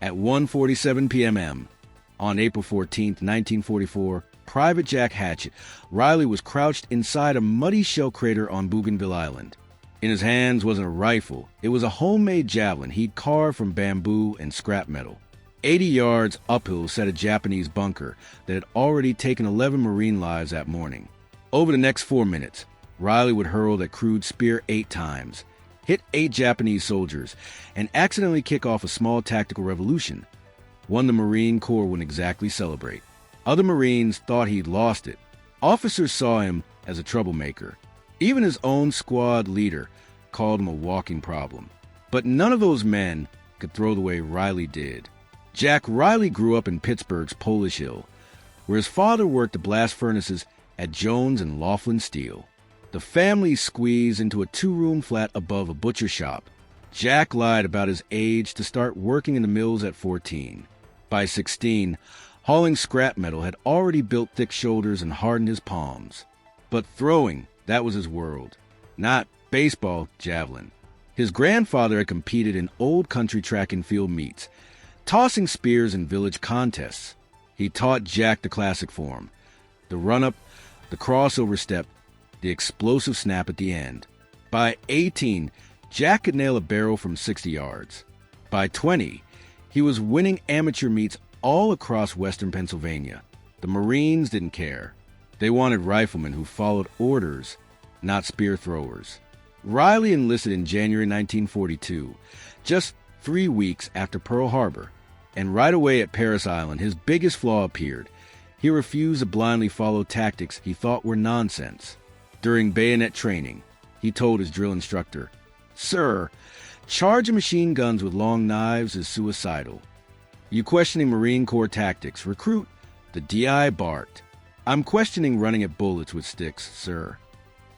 At 1:47 p.m. on April 14, 1944, Private Jack Hatchett, Riley was crouched inside a muddy shell crater on Bougainville Island. In his hands wasn't a rifle. It was a homemade javelin he'd carved from bamboo and scrap metal. 80 yards uphill sat a Japanese bunker that had already taken 11 Marine lives that morning. Over the next 4 minutes, Riley would hurl that crude spear 8 times, hit 8 Japanese soldiers, and accidentally kick off a small tactical revolution, one the Marine Corps wouldn't exactly celebrate. Other Marines thought he'd lost it. Officers saw him as a troublemaker. Even his own squad leader called him a walking problem. But none of those men could throw the way Riley did. Jack Riley grew up in Pittsburgh's Polish Hill, where his father worked the blast furnaces at Jones and Laughlin Steel. The family squeezed into a 2-room flat above a butcher shop. Jack lied about his age to start working in the mills at 14. By 16, hauling scrap metal had already built thick shoulders and hardened his palms. But throwing, that was his world. Not baseball, javelin. His grandfather had competed in old country track and field meets, tossing spears in village contests. He taught Jack the classic form: the run-up, the crossover step, the explosive snap at the end. By 18, Jack could nail a barrel from 60 yards. By 20, he was winning amateur meets all across western Pennsylvania. The Marines didn't care. They wanted riflemen who followed orders, not spear throwers. Riley enlisted in January 1942, just 3 weeks after Pearl Harbor, and right away at Parris Island, his biggest flaw appeared. He refused to blindly follow tactics he thought were nonsense. During bayonet training, he told his drill instructor, "Sir, charging machine guns with long knives is suicidal. You questioning Marine Corps tactics, recruit?" The DI barked, "I'm questioning running at bullets with sticks, sir."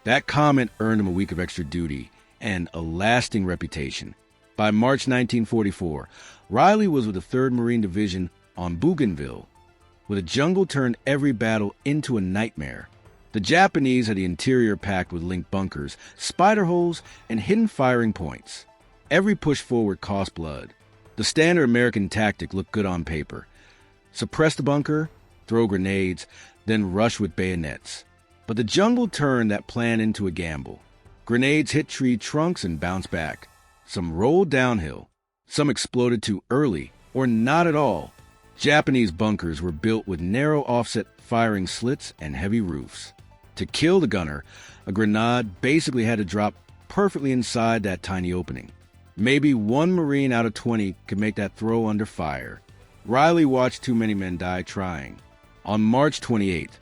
That comment earned him a week of extra duty and a lasting reputation. By March 1944, Riley was with the 3rd Marine Division on Bougainville, where the jungle turned every battle into a nightmare. The Japanese had the interior packed with linked bunkers, spider holes, and hidden firing points. Every push forward cost blood. The standard American tactic looked good on paper: suppress the bunker, throw grenades, then rush with bayonets. But the jungle turned that plan into a gamble. Grenades hit tree trunks and bounced back. Some rolled downhill. Some exploded too early, or not at all. Japanese bunkers were built with narrow offset firing slits and heavy roofs. To kill the gunner, a grenade basically had to drop perfectly inside that tiny opening. Maybe 1 Marine out of 20 could make that throw under fire. Riley watched too many men die trying. On March 28th,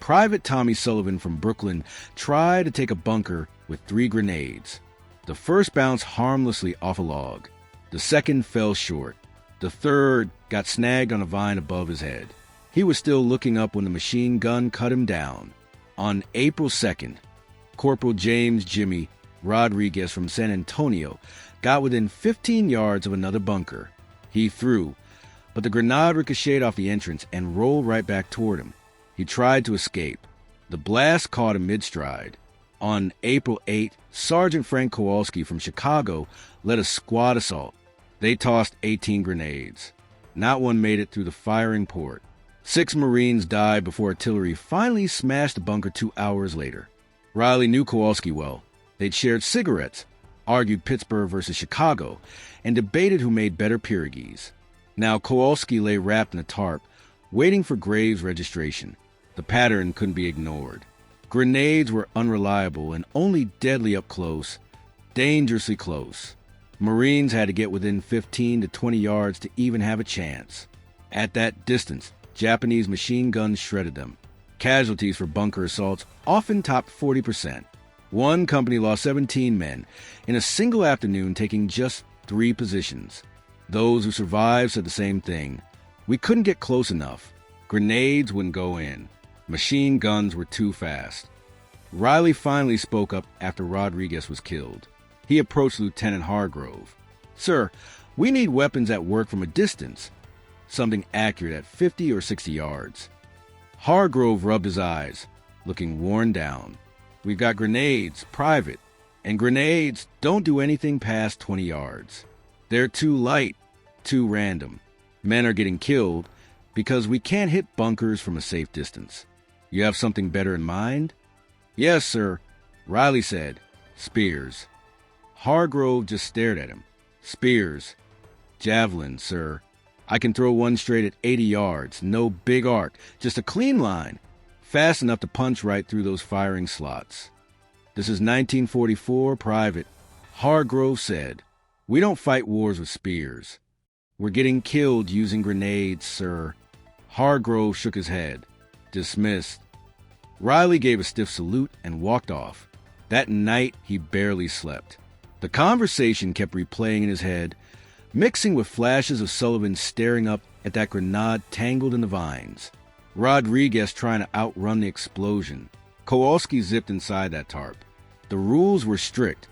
Private Tommy Sullivan from Brooklyn tried to take a bunker with 3 grenades. The first bounced harmlessly off a log. The second fell short. The third got snagged on a vine above his head. He was still looking up when the machine gun cut him down. On April 2nd, Corporal James Jimmy Rodriguez from San Antonio got within 15 yards of another bunker. He threw, but the grenade ricocheted off the entrance and rolled right back toward him. He tried to escape. The blast caught him mid-stride. On April 8, Sergeant Frank Kowalski from Chicago led a squad assault. They tossed 18 grenades. Not one made it through the firing port. 6 Marines died before artillery finally smashed the bunker 2 hours later. Riley knew Kowalski well. They'd shared cigarettes, argued Pittsburgh versus Chicago, and debated who made better pierogies. Now Kowalski lay wrapped in a tarp, waiting for Graves' registration. The pattern couldn't be ignored. Grenades were unreliable and only deadly up close, dangerously close. Marines had to get within 15 to 20 yards to even have a chance. At that distance, Japanese machine guns shredded them. Casualties for bunker assaults often topped 40%. One company lost 17 men in a single afternoon, taking just 3 positions. Those who survived said the same thing. We couldn't get close enough. Grenades wouldn't go in. Machine guns were too fast. Riley finally spoke up after Rodriguez was killed. He approached Lieutenant Hargrove. "Sir, we need weapons that work from a distance. Something accurate at 50 or 60 yards. Hargrove rubbed his eyes, looking worn down. "We've got grenades, Private, and grenades don't do anything past 20 yards. They're too light. Too random. Men are getting killed because we can't hit bunkers from a safe distance. You have something better in mind? Yes, sir, Riley said. Spears. Hargrove just stared at him. Spears. Javelin, sir. I can throw one straight at 80 yards. No big arc. Just a clean line. Fast enough to punch right through those firing slots. This is 1944, Private. Hargrove said. We don't fight wars with spears. We're getting killed using grenades, sir. Hargrove shook his head. Dismissed. Riley gave a stiff salute and walked off. That night, he barely slept. The conversation kept replaying in his head, mixing with flashes of Sullivan staring up at that grenade tangled in the vines. Rodriguez trying to outrun the explosion. Kowalski zipped inside that tarp. The rules were strict.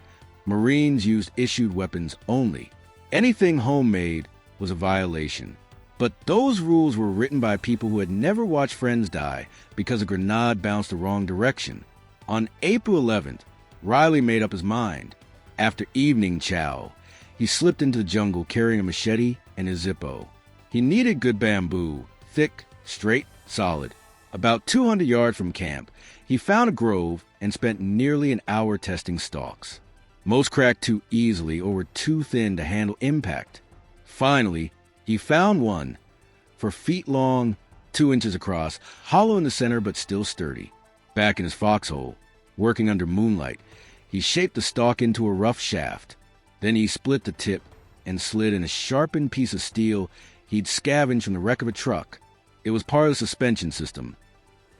Marines used issued weapons only. Anything homemade was a violation. But those rules were written by people who had never watched friends die because a grenade bounced the wrong direction. On April 11th, Riley made up his mind. After evening chow, he slipped into the jungle carrying a machete and his Zippo. He needed good bamboo, thick, straight, solid. About 200 yards from camp, he found a grove and spent nearly an hour testing stalks. Most cracked too easily or were too thin to handle impact. Finally, he found one, 4 feet long, 2 inches across, hollow in the center but still sturdy. Back in his foxhole, working under moonlight, he shaped the stalk into a rough shaft. Then he split the tip and slid in a sharpened piece of steel he'd scavenged from the wreck of a truck. It was part of the suspension system.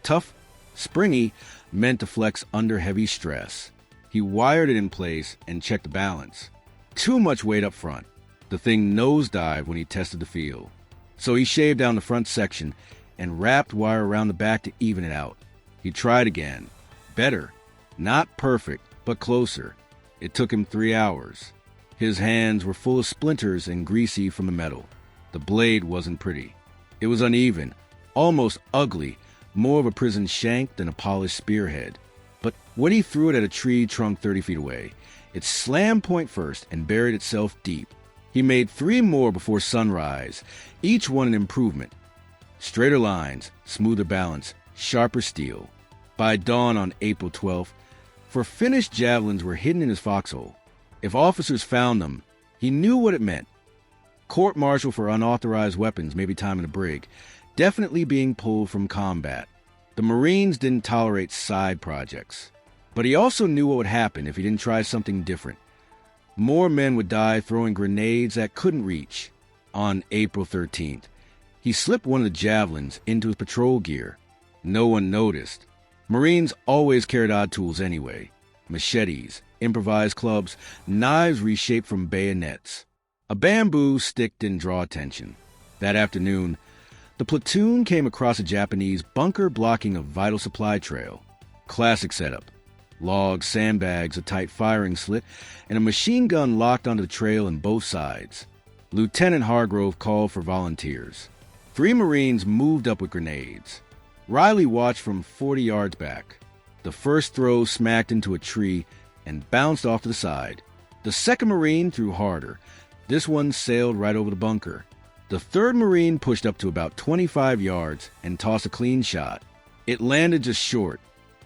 Tough, springy, meant to flex under heavy stress. He wired it in place and checked the balance. Too much weight up front. The thing nosedived when he tested the field. So he shaved down the front section and wrapped wire around the back to even it out. He tried again. Better. Not perfect, but closer. It took him 3 hours. His hands were full of splinters and greasy from the metal. The blade wasn't pretty. It was uneven, almost ugly, more of a prison shank than a polished spearhead. But when he threw it at a tree trunk 30 feet away, it slammed point first and buried itself deep. He made 3 more before sunrise, each one an improvement. Straighter lines, smoother balance, sharper steel. By dawn on April 12th, 4 finished javelins were hidden in his foxhole. If officers found them, he knew what it meant. Court-martial for unauthorized weapons, maybe time in a brig, definitely being pulled from combat. The Marines didn't tolerate side projects. But he also knew what would happen if he didn't try something different. More men would die throwing grenades that couldn't reach. On April 13th, he slipped one of the javelins into his patrol gear. No one noticed. Marines always carried odd tools anyway. Machetes, improvised clubs, knives reshaped from bayonets. A bamboo stick didn't draw attention. That afternoon, the platoon came across a Japanese bunker blocking a vital supply trail. Classic setup. Logs, sandbags, a tight firing slit, and a machine gun locked onto the trail on both sides. Lieutenant Hargrove called for volunteers. 3 Marines moved up with grenades. Riley watched from 40 yards back. The first throw smacked into a tree and bounced off to the side. The second Marine threw harder. This one sailed right over the bunker. The third Marine pushed up to about 25 yards and tossed a clean shot. It landed just short.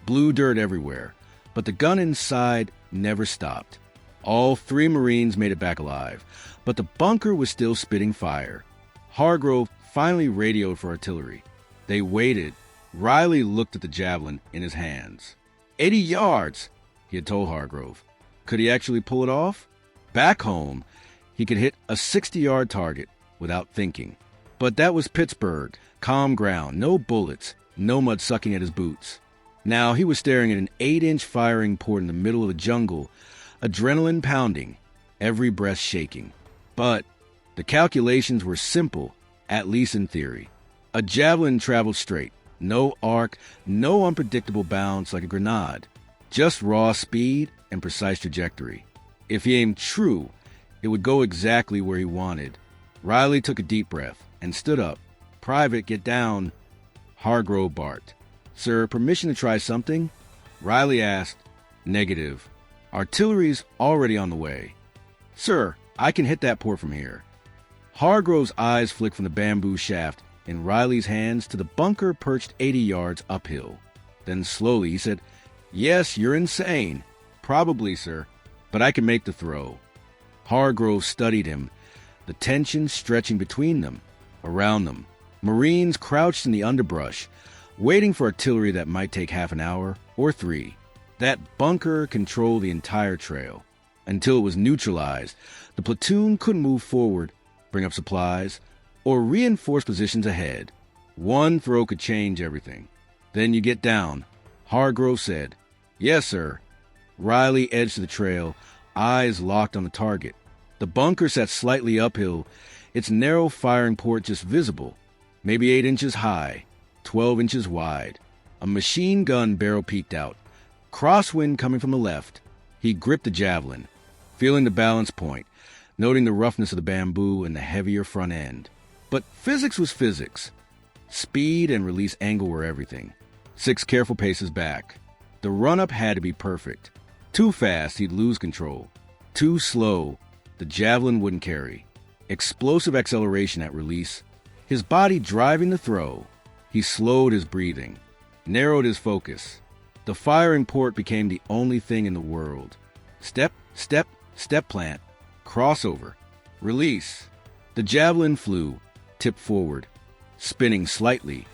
Blue dirt everywhere. But the gun inside never stopped. All 3 Marines made it back alive, but the bunker was still spitting fire. Hargrove finally radioed for artillery. They waited. Riley looked at the javelin in his hands. 80 yards, he had told Hargrove. Could he actually pull it off? Back home, he could hit a 60-yard target without thinking. But that was Pittsburgh, calm ground, no bullets, no mud sucking at his boots. Now he was staring at an 8-inch firing port in the middle of the jungle, adrenaline pounding, every breath shaking. But the calculations were simple, at least in theory. A javelin traveled straight, no arc, no unpredictable bounce like a grenade, just raw speed and precise trajectory. If he aimed true, it would go exactly where he wanted. Riley took a deep breath and stood up. "Private, get down." Hargrove barked. "Sir, permission to try something?" Riley asked. "Negative. Artillery's already on the way." "Sir, I can hit that port from here." Hargrove's eyes flicked from the bamboo shaft in Riley's hands to the bunker perched 80 yards uphill. Then slowly he said, "Yes, you're insane." "Probably, sir, but I can make the throw." Hargrove studied him, the tension stretching between them, around them. Marines crouched in the underbrush, waiting for artillery that might take half an hour or 3. That bunker controlled the entire trail. Until it was neutralized, the platoon couldn't move forward, bring up supplies, or reinforce positions ahead. One throw could change everything. "Then you get down," Hargrove said. "Yes, sir." Riley edged to the trail, eyes locked on the target. The bunker sat slightly uphill, its narrow firing port just visible, maybe 8 inches high, 12 inches wide. A machine gun barrel peeked out. Crosswind coming from the left. He gripped the javelin, feeling the balance point, noting the roughness of the bamboo and the heavier front end. But physics was physics. Speed and release angle were everything. 6 careful paces back. The run-up had to be perfect. Too fast, he'd lose control. Too slow, the javelin wouldn't carry. Explosive acceleration at release. His body driving the throw. He slowed his breathing, narrowed his focus. The firing port became the only thing in the world. Step, step, step plant, crossover, release. The javelin flew, tipped forward, spinning slightly,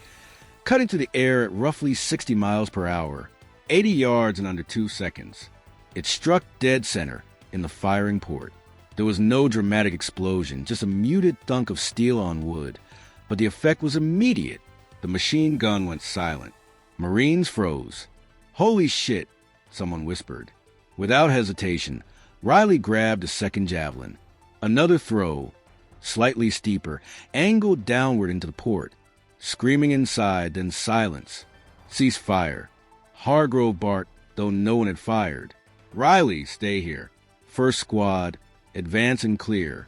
cutting through the air at roughly 60 miles per hour, 80 yards in under 2 seconds. It struck dead center in the firing port. There was no dramatic explosion, just a muted thunk of steel on wood, but the effect was immediate. The machine gun went silent. Marines froze. "Holy shit," someone whispered. Without hesitation, Riley grabbed a second javelin. Another throw, slightly steeper, angled downward into the port. Screaming inside, then silence. "Cease fire." Hargrove barked, though no one had fired. "Riley, stay here. First squad, advance and clear."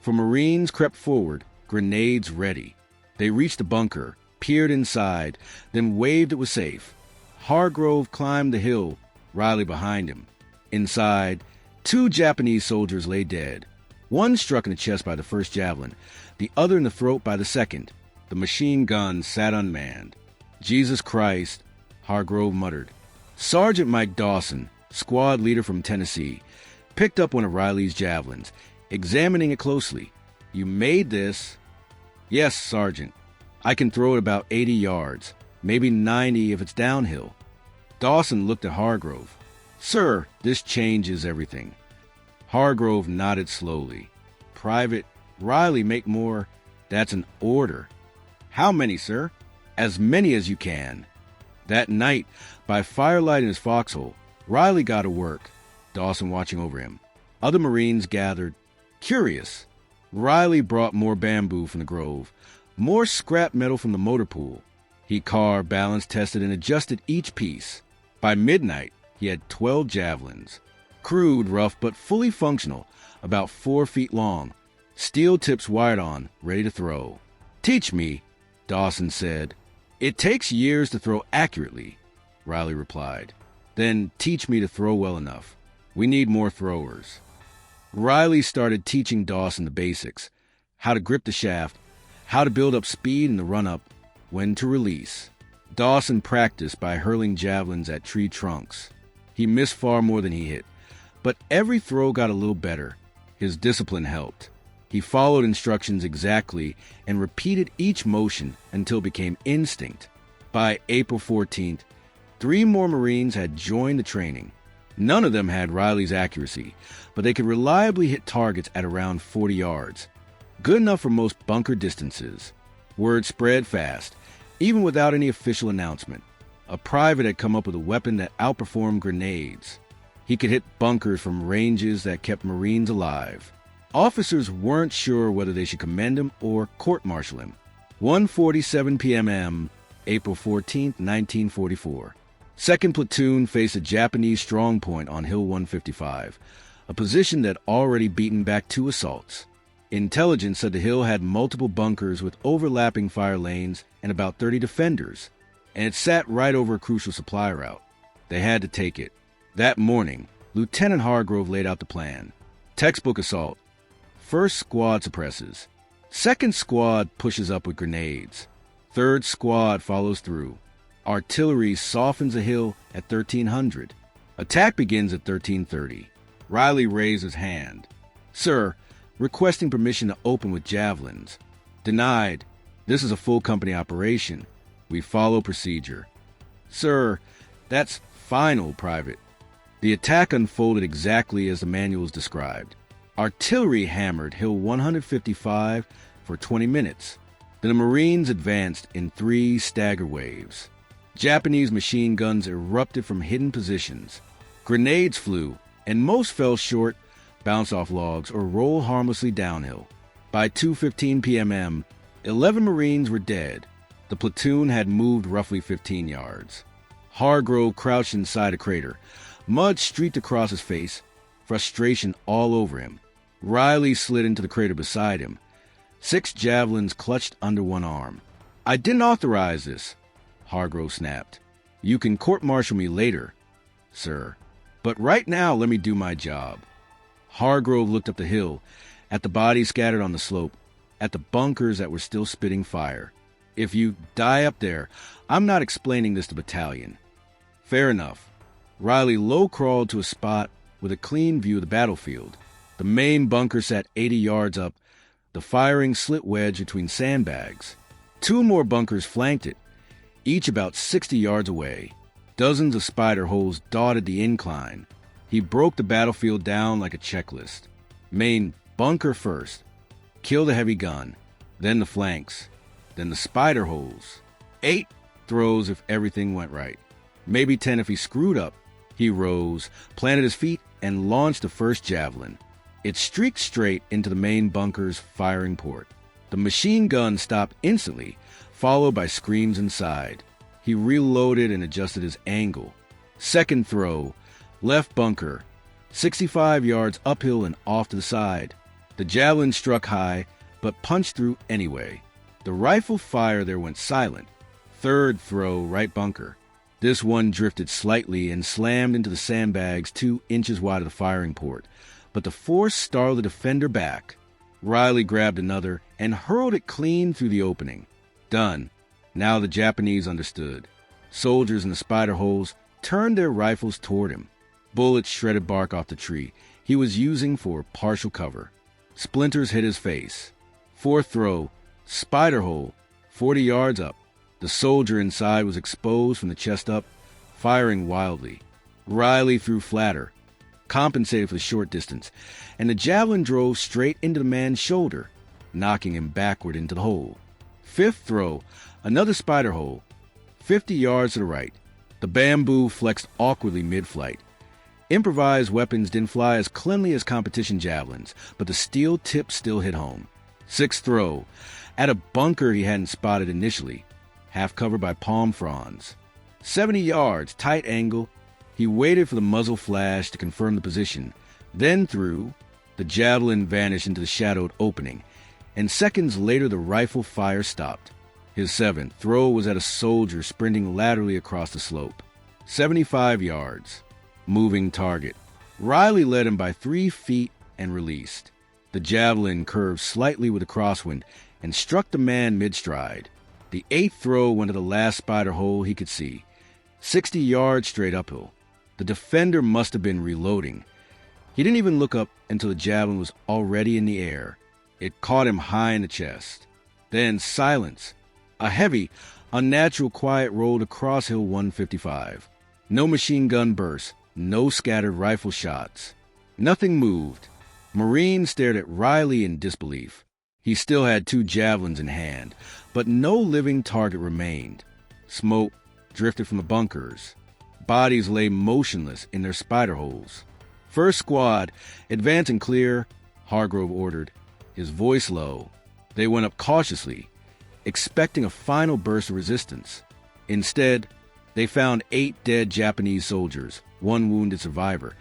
For Marines crept forward, grenades ready. They reached the bunker, peered inside, then waved it was safe. Hargrove climbed the hill, Riley behind him. Inside, 2 Japanese soldiers lay dead. One struck in the chest by the first javelin, the other in the throat by the second. The machine gun sat unmanned. "Jesus Christ," Hargrove muttered. Sergeant Mike Dawson, squad leader from Tennessee, picked up one of Riley's javelins, examining it closely. "You made this?" "Yes, Sergeant. I can throw it about 80 yards, maybe 90 if it's downhill." Dawson looked at Hargrove. "Sir, this changes everything." Hargrove nodded slowly. "Private, Riley, make more. That's an order." "How many, sir?" "As many as you can." That night, by firelight in his foxhole, Riley got to work, Dawson watching over him. Other Marines gathered, curious. Riley brought more bamboo from the grove, more scrap metal from the motor pool. He carved, balanced, tested, and adjusted each piece. By midnight, he had 12 javelins. Crude, rough, but fully functional, about 4 feet long. Steel tips wired on, ready to throw. "Teach me," Dawson said. "It takes years to throw accurately," Riley replied. "Then teach me to throw well enough. We need more throwers." Riley started teaching Dawson the basics: how to grip the shaft, how to build up speed in the run-up, when to release. Dawson practiced by hurling javelins at tree trunks. He missed far more than he hit, but every throw got a little better. His discipline helped. He followed instructions exactly and repeated each motion until it became instinct. By April 14th, 3 more Marines had joined the training. None of them had Riley's accuracy, but they could reliably hit targets at around 40 yards. Good enough for most bunker distances. Word spread fast, even without any official announcement. A private had come up with a weapon that outperformed grenades. He could hit bunkers from ranges that kept Marines alive. Officers weren't sure whether they should commend him or court-martial him. 1:47 p.m. April 14, 1944. 2nd Platoon faced a Japanese strongpoint on Hill 155, a position that already beaten back 2 assaults. Intelligence said the hill had multiple bunkers with overlapping fire lanes and about 30 defenders, and it sat right over a crucial supply route. They had to take it. That morning, Lieutenant Hargrove laid out the plan. Textbook assault. First squad suppresses. Second squad pushes up with grenades. Third squad follows through. Artillery softens a hill at 1300. Attack begins at 1330. Riley raised his hand. Sir, requesting permission to open with javelins. Denied. This is a full company operation. We follow procedure. Sir, that's final, Private. The attack unfolded exactly as the manuals described. Artillery hammered Hill 155 for 20 minutes. Then the Marines advanced in 3 stagger waves. Japanese machine guns erupted from hidden positions. Grenades flew, and most fell short, bounced off logs, or rolled harmlessly downhill. By 2:15 p.m., 11 Marines were dead. The platoon had moved roughly 15 yards. Hargrove crouched inside a crater. Mud streaked across his face, frustration all over him. Riley slid into the crater beside him. 6 javelins clutched under one arm. I didn't authorize this, Hargrove snapped. You can court-martial me later, sir. But right now, let me do my job. Hargrove looked up the hill, at the bodies scattered on the slope, at the bunkers that were still spitting fire. If you die up there, I'm not explaining this to battalion. Fair enough. Riley low-crawled to a spot with a clean view of the battlefield. The main bunker sat 80 yards up, the firing slit wedge between sandbags. 2 more bunkers flanked it, each about 60 yards away. Dozens of spider holes dotted the incline. He broke the battlefield down like a checklist. Main bunker first. Kill the heavy gun. Then the flanks. Then the spider holes. 8 throws if everything went right. Maybe 10 if he screwed up. He rose, planted his feet, and launched the first javelin. It streaked straight into the main bunker's firing port. The machine gun stopped instantly, followed by screams inside. He reloaded and adjusted his angle. Second throw, left bunker, 65 yards uphill and off to the side. The javelin struck high, but punched through anyway. The rifle fire there went silent. Third throw, right bunker. This one drifted slightly and slammed into the sandbags 2 inches wide of the firing port. But the force startled the defender back. Riley grabbed another and hurled it clean through the opening. Done. Now the Japanese understood. Soldiers in the spider holes turned their rifles toward him. Bullets shredded bark off the tree he was using for partial cover. Splinters hit his face. Fourth throw, spider hole, 40 yards up. The soldier inside was exposed from the chest up, firing wildly. Riley threw flatter, compensated for the short distance, and the javelin drove straight into the man's shoulder, knocking him backward into the hole. Fifth throw, another spider hole, 50 yards to the right. The bamboo flexed awkwardly mid-flight. Improvised weapons didn't fly as cleanly as competition javelins, but the steel tip still hit home. Sixth throw, at a bunker he hadn't spotted initially, half covered by palm fronds. 70 yards, tight angle. He waited for the muzzle flash to confirm the position, then threw. The javelin vanished into the shadowed opening, and seconds later the rifle fire stopped. His 7th throw was at a soldier sprinting laterally across the slope. 75 yards. Moving target. Riley led him by 3 feet and released. The javelin curved slightly with a crosswind and struck the man mid-stride. The 8th throw went to the last spider hole he could see, 60 yards straight uphill. The defender must have been reloading. He didn't even look up until the javelin was already in the air. It caught him high in the chest. Then silence. A heavy, unnatural quiet rolled across Hill 155. No machine gun burst, no scattered rifle shots. Nothing moved. Marines stared at Riley in disbelief. He still had 2 javelins in hand, but no living target remained. Smoke drifted from the bunkers. Bodies lay motionless in their spider holes. First squad, advance and clear, Hargrove ordered, his voice low. They went up cautiously, expecting a final burst of resistance. Instead, they found 8 dead Japanese soldiers, 1 wounded survivor,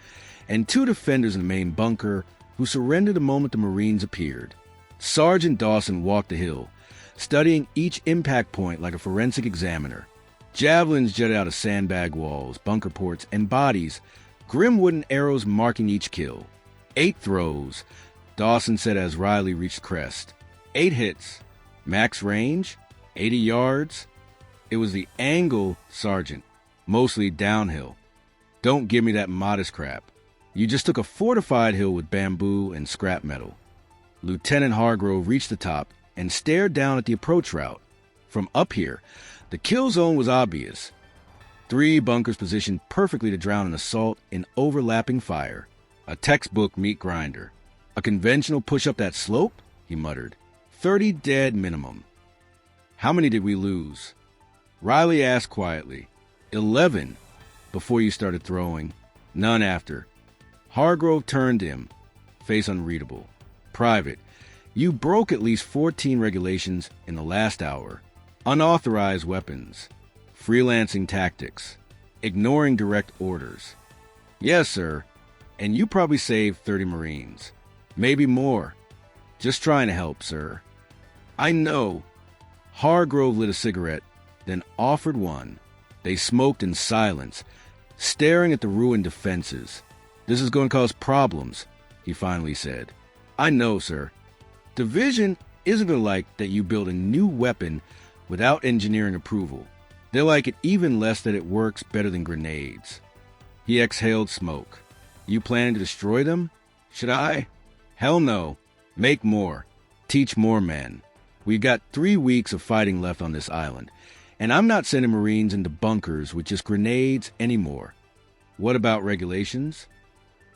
and 2 defenders in the main bunker who surrendered the moment the Marines appeared. Sergeant Dawson walked the hill, studying each impact point like a forensic examiner. Javelins jutted out of sandbag walls, bunker ports, and bodies, grim wooden arrows marking each kill. 8 throws, Dawson said as Riley reached crest. 8 hits. Max range? 80 yards? It was the angle, Sergeant. Mostly downhill. Don't give me that modest crap. You just took a fortified hill with bamboo and scrap metal. Lieutenant Hargrove reached the top and stared down at the approach route. From up here, the kill zone was obvious. 3 bunkers positioned perfectly to drown an assault in overlapping fire. A textbook meat grinder. A conventional push up that slope? He muttered. 30 dead minimum. How many did we lose? Riley asked quietly. 11 before you started throwing. None after. Hargrove turned to him, face unreadable. Private, you broke at least 14 regulations in the last hour. Unauthorized weapons. Freelancing tactics. Ignoring direct orders. Yes, sir. And you probably saved 30 Marines. Maybe more. Just trying to help, sir. I know. Hargrove lit a cigarette, then offered one. They smoked in silence, staring at the ruined defenses. This is going to cause problems, he finally said. I know, sir. Division isn't going to like that you build a new weapon without engineering approval. They'll like it even less that it works better than grenades. He exhaled smoke. You planning to destroy them? Should I? Hell no. Make more. Teach more men. We've got 3 weeks of fighting left on this island, and I'm not sending Marines into bunkers with just grenades anymore. What about regulations?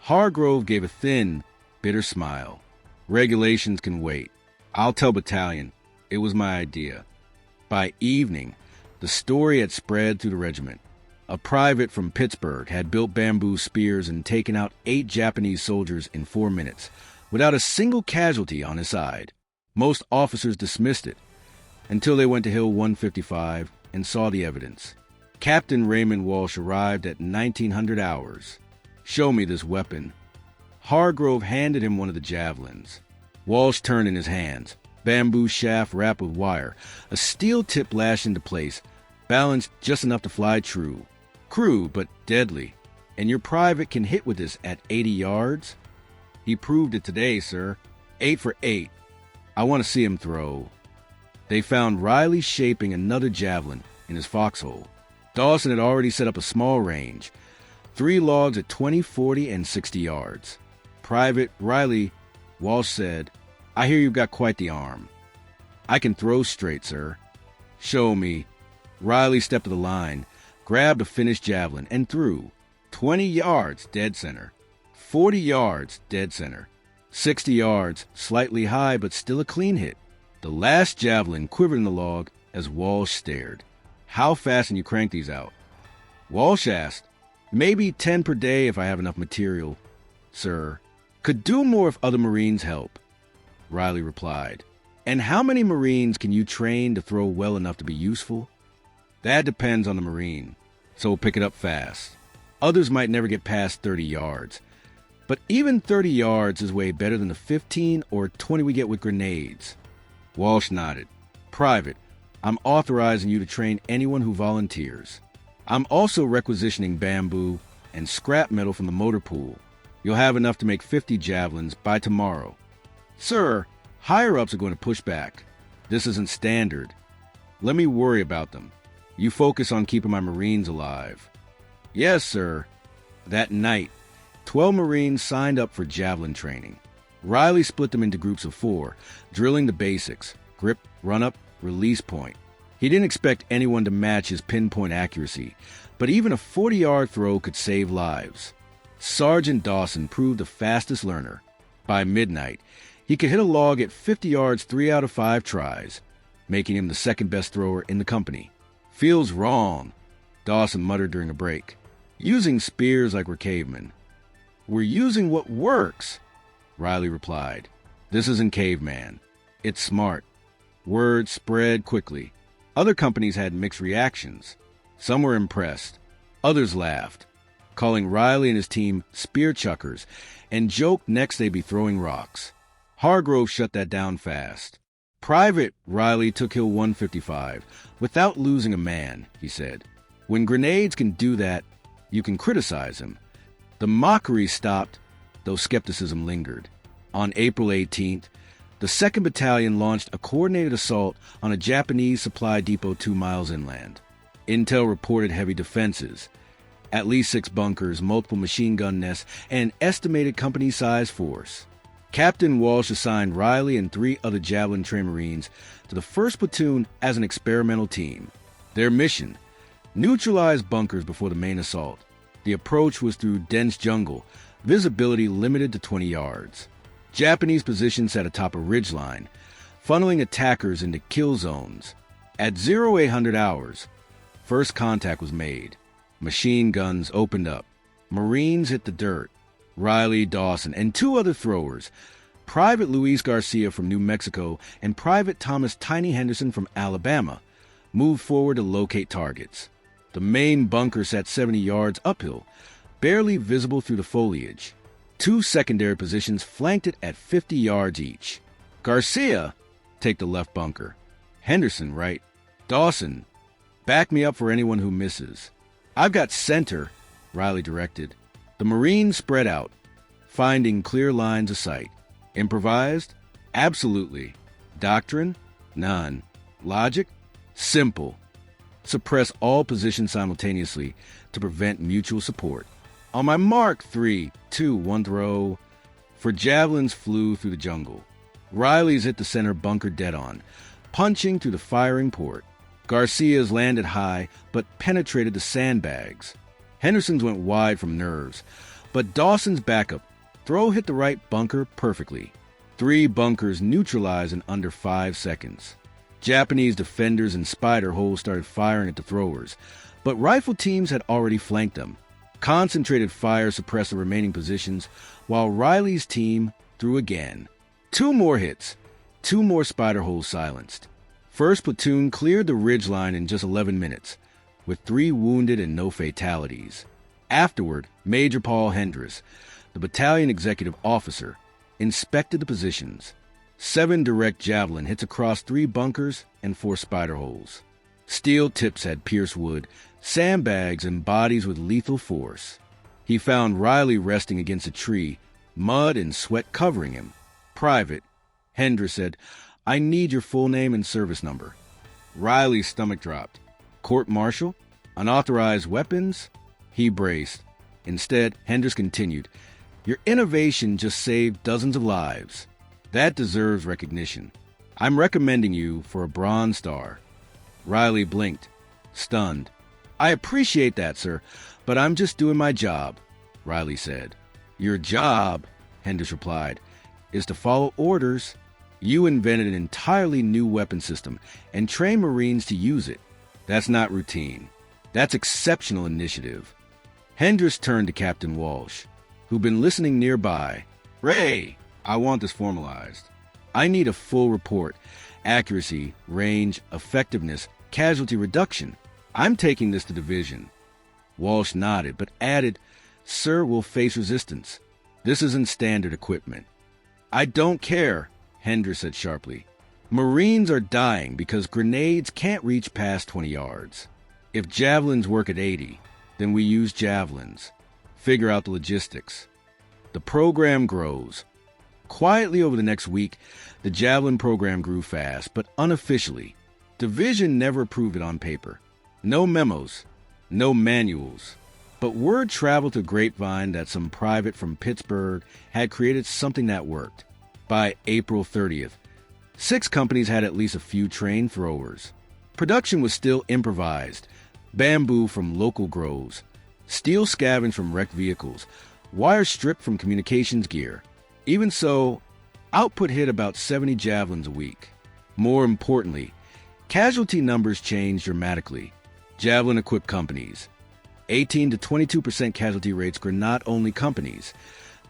Hargrove gave a thin, bitter smile. Regulations can wait. I'll tell battalion. It was my idea. By evening, the story had spread through the regiment. A private from Pittsburgh had built bamboo spears and taken out 8 Japanese soldiers in 4 minutes, without a single casualty on his side. Most officers dismissed it, until they went to Hill 155 and saw the evidence. Captain Raymond Walsh arrived at 1900 hours. Show me this weapon. Hargrove handed him one of the javelins. Walsh turned in his hands. Bamboo shaft wrapped with wire, a steel tip lashed into place, balanced just enough to fly true. Crude, but deadly. And your private can hit with this at 80 yards? He proved it today, sir. 8 for 8. I want to see him throw. They found Riley shaping another javelin in his foxhole. Dawson had already set up a small range. 3 logs at 20, 40, and 60 yards. Private Riley, Walsh said, I hear you've got quite the arm. I can throw straight, sir. Show me. Riley stepped to the line, grabbed a finished javelin, and threw. 20 yards, dead center. 40 yards, dead center. 60 yards, slightly high, but still a clean hit. The last javelin quivered in the log as Walsh stared. How fast can you crank these out? Walsh asked. Maybe 10 per day if I have enough material, sir. Could do more if other Marines help. Riley replied. And how many Marines can you train to throw well enough to be useful? That depends on the Marine, so we'll pick it up fast. Others might never get past 30 yards. But even 30 yards is way better than the 15 or 20 we get with grenades. Walsh nodded. Private, I'm authorizing you to train anyone who volunteers. I'm also requisitioning bamboo and scrap metal from the motor pool. You'll have enough to make 50 javelins by tomorrow. Sir, higher-ups are going to push back. This isn't standard. Let me worry about them. You focus on keeping my Marines alive. Yes, sir. That night, 12 Marines signed up for javelin training. Riley split them into groups of 4, drilling the basics: grip, run-up, release point. He didn't expect anyone to match his pinpoint accuracy, but even a 40-yard throw could save lives. Sergeant Dawson proved the fastest learner. By midnight, he could hit a log at 50 yards 3 out of 5 tries, making him the second-best thrower in the company. Feels wrong, Dawson muttered during a break. Using spears like we're cavemen. We're using what works, Riley replied. This isn't caveman. It's smart. Word spread quickly. Other companies had mixed reactions. Some were impressed. Others laughed, calling Riley and his team spear chuckers, and joked next they'd be throwing rocks. Hargrove shut that down fast. Private Riley took Hill 155 without losing a man, he said. When grenades can do that, you can criticize him. The mockery stopped, though skepticism lingered. On April 18th, The 2nd Battalion launched a coordinated assault on a Japanese supply depot 2 miles inland. Intel reported heavy defenses, at least 6 bunkers, multiple machine gun nests, and an estimated company-sized force. Captain Walsh assigned Riley and 3 other Javelin trained Marines to the 1st Platoon as an experimental team. Their mission: neutralize bunkers before the main assault. The approach was through dense jungle, visibility limited to 20 yards. Japanese positions sat atop a ridgeline, funneling attackers into kill zones. At 0800 hours, first contact was made. Machine guns opened up. Marines hit the dirt. Riley, Dawson, and 2 other throwers, Private Luis Garcia from New Mexico and Private Thomas Tiny Henderson from Alabama, moved forward to locate targets. The main bunker sat 70 yards uphill, barely visible through the foliage. 2 secondary positions flanked it at 50 yards each. Garcia, take the left bunker. Henderson, right. Dawson, back me up for anyone who misses. I've got center, Riley directed. The Marines spread out, finding clear lines of sight. Improvised? Absolutely. Doctrine? None. Logic? Simple. Suppress all positions simultaneously to prevent mutual support. On my mark, 3, 2, 1 throw. For javelins flew through the jungle. Riley's hit the center bunker dead on, punching through the firing port. Garcia's landed high, but penetrated the sandbags. Henderson's went wide from nerves, but Dawson's backup throw hit the right bunker perfectly. 3 bunkers neutralized in under 5 seconds. Japanese defenders in spider holes started firing at the throwers, but rifle teams had already flanked them. Concentrated fire suppressed the remaining positions, while Riley's team threw again. 2 more hits, 2 more spider holes silenced. 1st Platoon cleared the ridgeline in just 11 minutes, with 3 wounded and no fatalities. Afterward, Major Paul Hendress, the battalion executive officer, inspected the positions. 7 direct javelin hits across 3 bunkers and 4 spider holes. Steel tips had pierced wood, sandbags, and bodies with lethal force. He found Riley resting against a tree, mud and sweat covering him. Private, Hendress said, I need your full name and service number. Riley's stomach dropped. Court-martial? Unauthorized weapons? He braced. Instead, Hendress continued, your innovation just saved dozens of lives. That deserves recognition. I'm recommending you for a Bronze Star. Riley blinked, stunned. I appreciate that, sir, but I'm just doing my job, Riley said. Your job, Hendress replied, is to follow orders. You invented an entirely new weapon system and trained Marines to use it. That's not routine. That's exceptional initiative. Hendress turned to Captain Walsh, who'd been listening nearby. Ray, I want this formalized. I need a full report. Accuracy, range, effectiveness, casualty reduction. I'm taking this to division. Walsh nodded, but added, Sir, we'll face resistance. This isn't standard equipment. I don't care, Hendress said sharply. Marines are dying because grenades can't reach past 20 yards. If javelins work at 80, then we use javelins. Figure out the logistics. The program grows. Quietly over the next week, the javelin program grew fast, but unofficially. Division never approved it on paper. No memos, no manuals. But word traveled to Grapevine that some private from Pittsburgh had created something that worked. By April 30th, 6 companies had at least a few trained throwers. Production was still improvised. Bamboo from local groves, steel scavenged from wrecked vehicles, wire stripped from communications gear. Even so, output hit about 70 javelins a week. More importantly, casualty numbers changed dramatically. Javelin-equipped companies. 18 to 22% casualty rates grenade-only companies.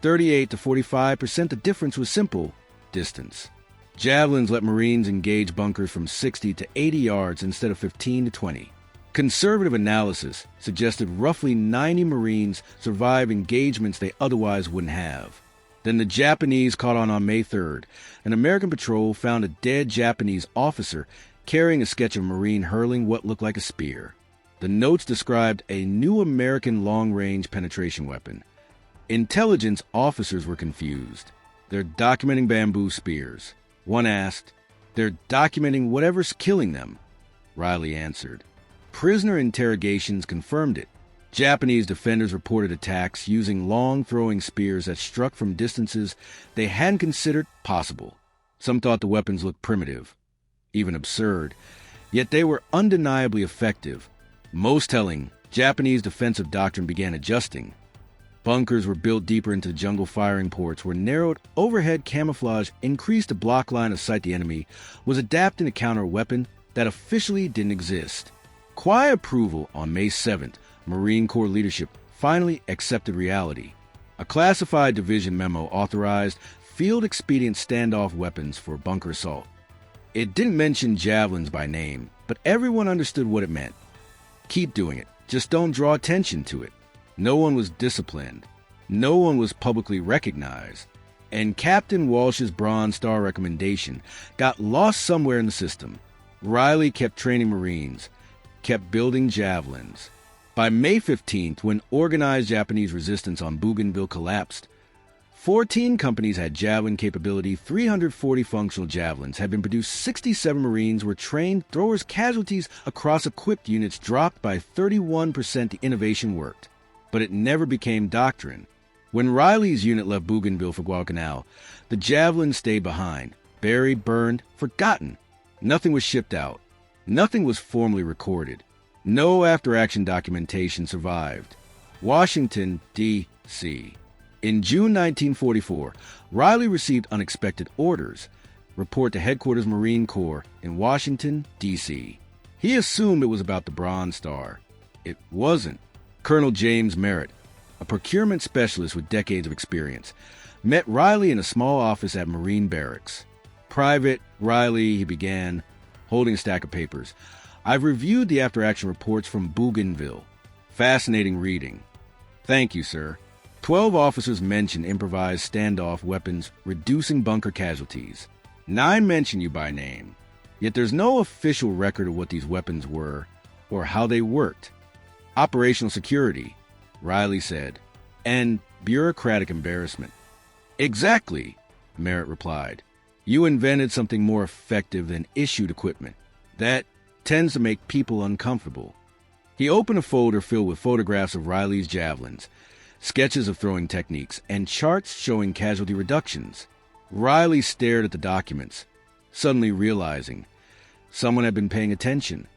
38 to 45%, the difference was simple: distance. Javelins let Marines engage bunkers from 60 to 80 yards instead of 15 to 20. Conservative analysis suggested roughly 90 Marines survive engagements they otherwise wouldn't have. Then the Japanese caught on May 3rd. An American patrol found a dead Japanese officer carrying a sketch of a Marine hurling what looked like a spear. The notes described a new American long-range penetration weapon. Intelligence officers were confused. They're documenting bamboo spears. One asked. "They're documenting whatever's killing them," Riley answered. Prisoner interrogations confirmed it. Japanese defenders reported attacks using long throwing spears that struck from distances they hadn't considered possible. Some thought the weapons looked primitive, even absurd, yet they were undeniably effective. Most telling, Japanese defensive doctrine began adjusting. Bunkers were built deeper into jungle firing ports where narrowed overhead camouflage increased the block line of sight the enemy was adapting to counter a weapon that officially didn't exist. Quiet approval on May 7th, Marine Corps leadership finally accepted reality. A classified division memo authorized field-expedient standoff weapons for bunker assault. It didn't mention javelins by name, but everyone understood what it meant. Keep doing it, just don't draw attention to it. No one was disciplined. No one was publicly recognized. And Captain Walsh's Bronze Star recommendation got lost somewhere in the system. Riley kept training Marines, kept building javelins. By May 15th, when organized Japanese resistance on Bougainville collapsed, 14 companies had javelin capability, 340 functional javelins had been produced, 67 Marines were trained, throwers' casualties across equipped units dropped by 31%. The innovation worked, but it never became doctrine. When Riley's unit left Bougainville for Guadalcanal, the javelin stayed behind, buried, burned, forgotten. Nothing was shipped out. Nothing was formally recorded. No after-action documentation survived. Washington, D.C. In June 1944, Riley received unexpected orders. Report to Headquarters Marine Corps in Washington, D.C. He assumed it was about the Bronze Star. It wasn't. Colonel James Merritt, a procurement specialist with decades of experience, met Riley in a small office at Marine Barracks. "Private Riley," he began, holding a stack of papers. "I've reviewed the after-action reports from Bougainville. Fascinating reading." "Thank you, sir." 12 officers mentioned improvised standoff weapons reducing bunker casualties. 9 mention you by name. Yet there's no official record of what these weapons were or how they worked. "Operational security," Riley said, "and bureaucratic embarrassment." "Exactly," Merritt replied. "You invented something more effective than issued equipment. That tends to make people uncomfortable." He opened a folder filled with photographs of Riley's javelins, sketches of throwing techniques, and charts showing casualty reductions. Riley stared at the documents, suddenly realizing someone had been paying attention.